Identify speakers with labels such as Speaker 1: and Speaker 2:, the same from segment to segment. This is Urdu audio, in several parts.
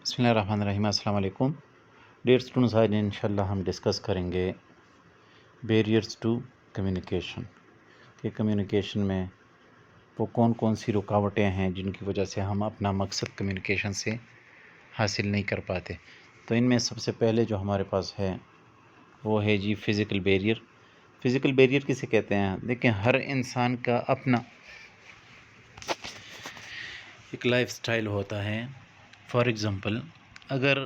Speaker 1: بسم اللہ الرحمن الرحیم، السلام علیکم ڈیئر اسٹوڈنٹس۔ آج انشاءاللہ ہم ڈسکس کریں گے بیریئرز ٹو کمیونیکیشن کہ کمیونیکیشن میں وہ کون کون سی رکاوٹیں ہیں جن کی وجہ سے ہم اپنا مقصد کمیونیکیشن سے حاصل نہیں کر پاتے۔ تو ان میں سب سے پہلے جو ہمارے پاس ہے وہ ہے جی فزیکل بیریئر۔ فزیکل بیریئر کسے کہتے ہیں؟ دیکھیں، ہر انسان کا اپنا ایک لائف سٹائل ہوتا ہے۔ فار ایگزامپل، اگر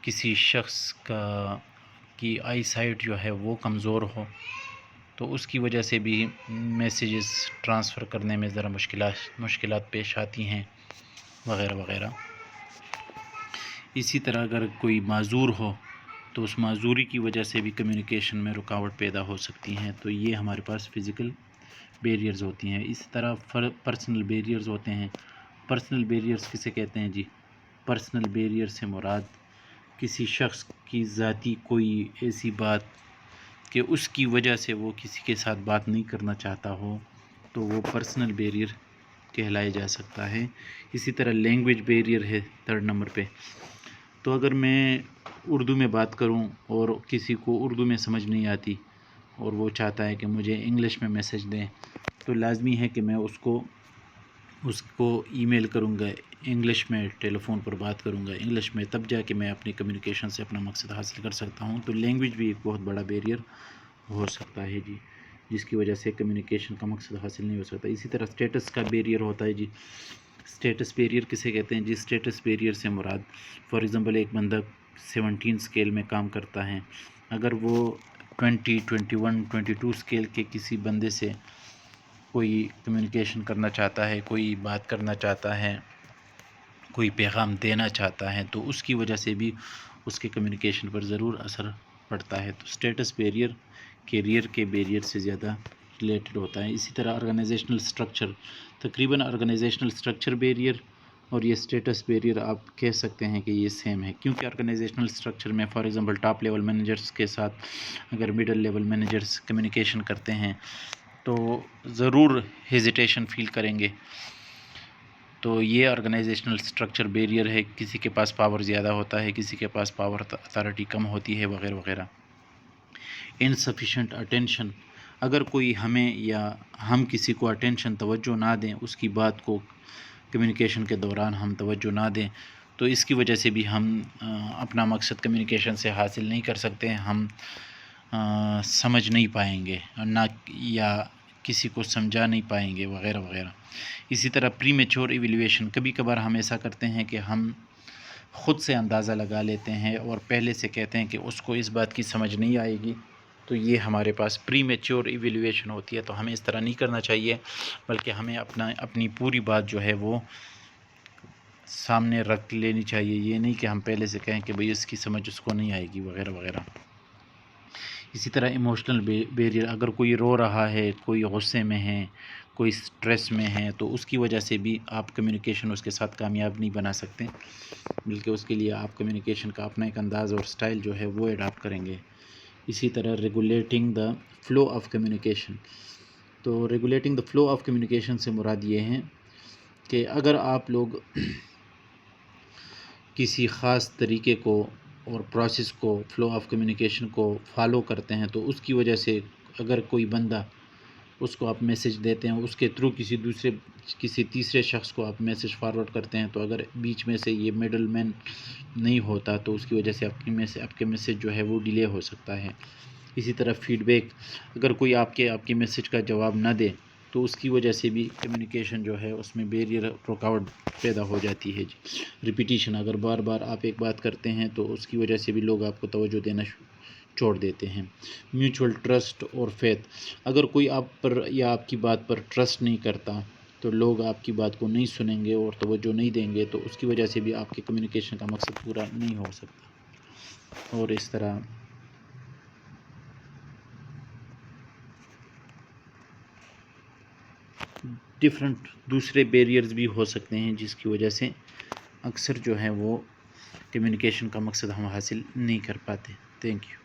Speaker 1: کسی شخص کی آئی سائٹ جو ہے وہ کمزور ہو تو اس کی وجہ سے بھی میسیجز ٹرانسفر کرنے میں ذرا مشکلات پیش آتی ہیں وغیرہ وغیرہ۔ اسی طرح اگر کوئی معذور ہو تو اس معذوری کی وجہ سے بھی کمیونیکیشن میں رکاوٹ پیدا ہو سکتی ہیں۔ تو یہ ہمارے پاس فزیکل بیریئرز ہوتی ہیں۔ اسی طرح پرسنل بیریئرز ہوتے ہیں۔ پرسنل بیریئرز کسے کہتے ہیں جی؟ پرسنل بیریئر سے مراد کسی شخص کی ذاتی کوئی ایسی بات کہ اس کی وجہ سے وہ کسی کے ساتھ بات نہیں کرنا چاہتا ہو تو وہ پرسنل بیریئر کہلایا جا سکتا ہے۔ اسی طرح لینگویج بیریئر ہے 3rd نمبر پہ۔ تو اگر میں اردو میں بات کروں اور کسی کو اردو میں سمجھ نہیں آتی اور وہ چاہتا ہے کہ مجھے انگلش میں میسج دیں تو لازمی ہے کہ میں اس کو ای میل کروں گا انگلش میں، ٹیلی فون پر بات کروں گا انگلش میں، تب جا کے میں اپنی کمیونیکیشن سے اپنا مقصد حاصل کر سکتا ہوں۔ تو لینگویج بھی ایک بہت بڑا بیریئر ہو سکتا ہے جی، جس کی وجہ سے کمیونیکیشن کا مقصد حاصل نہیں ہو سکتا۔ اسی طرح اسٹیٹس کا بیریئر ہوتا ہے جی۔ اسٹیٹس بیریئر کسے کہتے ہیں جی؟ اسٹیٹس بیریئر سے مراد فار ایگزامپل ایک بندہ 17 اسکیل میں کام کرتا ہے، اگر وہ 20، 21، 22 اسکیل کے کسی بندے سے کوئی کمیونیکیشن کرنا چاہتا ہے، کوئی بات کرنا چاہتا ہے، کوئی پیغام دینا چاہتا ہے تو اس کی وجہ سے بھی اس کے کمیونیکیشن پر ضرور اثر پڑتا ہے۔ تو اسٹیٹس بیریئر کیریئر کے بیریئر سے زیادہ ریلیٹڈ ہوتا ہے۔ اسی طرح آرگنائزیشنل سٹرکچر، تقریباً آرگنائزیشنل سٹرکچر بیریئر اور یہ اسٹیٹس بیریئر آپ کہہ سکتے ہیں کہ یہ سیم ہے، کیونکہ آرگنائزیشنل سٹرکچر میں for example top level managers کے ساتھ اگر مڈل لیول مینیجرز کمیونیکیشن کرتے ہیں تو ضرور ہیزیٹیشن فیل کریں گے۔ تو یہ آرگنائزیشنل سٹرکچر بیریئر ہے۔ کسی کے پاس پاور زیادہ ہوتا ہے، کسی کے پاس پاور اتھارٹی کم ہوتی ہے وغیرہ وغیرہ۔ انسفیشینٹ اٹینشن، اگر کوئی ہمیں یا ہم کسی کو اٹینشن توجہ نہ دیں، اس کی بات کو کمیونیکیشن کے دوران ہم توجہ نہ دیں تو اس کی وجہ سے بھی ہم اپنا مقصد کمیونیکیشن سے حاصل نہیں کر سکتے ہیں، ہم سمجھ نہیں پائیں گے نہ یا کسی کو سمجھا نہیں پائیں گے وغیرہ وغیرہ۔ اسی طرح پری میچور ایویلیویشن، کبھی کبھار ہم ایسا کرتے ہیں کہ ہم خود سے اندازہ لگا لیتے ہیں اور پہلے سے کہتے ہیں کہ اس کو اس بات کی سمجھ نہیں آئے گی، تو یہ ہمارے پاس پری میچور ایویلیویشن ہوتی ہے۔ تو ہمیں اس طرح نہیں کرنا چاہیے، بلکہ ہمیں اپنی پوری بات جو ہے وہ سامنے رکھ لینی چاہیے۔ یہ نہیں کہ ہم پہلے سے کہیں کہ بھئی اس کی سمجھ اس کو نہیں آئے گی وغیرہ وغیرہ۔ اسی طرح ایموشنل بیریئر، اگر کوئی رو رہا ہے، کوئی غصے میں ہے، کوئی سٹریس میں ہے تو اس کی وجہ سے بھی آپ کمیونیکیشن اس کے ساتھ کامیاب نہیں بنا سکتے، بلکہ اس کے لیے آپ کمیونیکیشن کا اپنا ایک انداز اور سٹائل جو ہے وہ اڈاپٹ کریں گے۔ اسی طرح regulating the flow of communication, تو regulating the flow of communication سے مراد یہ ہے کہ اگر آپ لوگ کسی خاص طریقے کو اور پروسیس کو، فلو آف کمیونیکیشن کو فالو کرتے ہیں تو اس کی وجہ سے اگر کوئی بندہ اس کو آپ میسج دیتے ہیں، اس کے تھرو کسی تیسرے شخص کو آپ میسج فارورڈ کرتے ہیں، تو اگر بیچ میں سے یہ مڈل مین نہیں ہوتا تو اس کی وجہ سے آپ کے میسج جو ہے وہ ڈیلے ہو سکتا ہے۔ اسی طرح فیڈ بیک، اگر کوئی آپ کے میسج کا جواب نہ دے تو اس کی وجہ سے بھی کمیونیکیشن جو ہے اس میں بیریئر، رکاوٹ پیدا ہو جاتی ہے جی۔ ریپیٹیشن، اگر بار بار آپ ایک بات کرتے ہیں تو اس کی وجہ سے بھی لوگ آپ کو توجہ دینا چھوڑ دیتے ہیں۔ میوچول ٹرسٹ اور فیتھ، اگر کوئی آپ پر یا آپ کی بات پر ٹرسٹ نہیں کرتا تو لوگ آپ کی بات کو نہیں سنیں گے اور توجہ نہیں دیں گے، تو اس کی وجہ سے بھی آپ کے کمیونیکیشن کا مقصد پورا نہیں ہو سکتا۔ اور اس طرح ڈفرینٹ دوسرے بیریئرز بھی ہو سکتے ہیں جس کی وجہ سے اکثر جو ہے وہ کمیونیکیشن کا مقصد ہم حاصل نہیں کر پاتے۔ Thank you.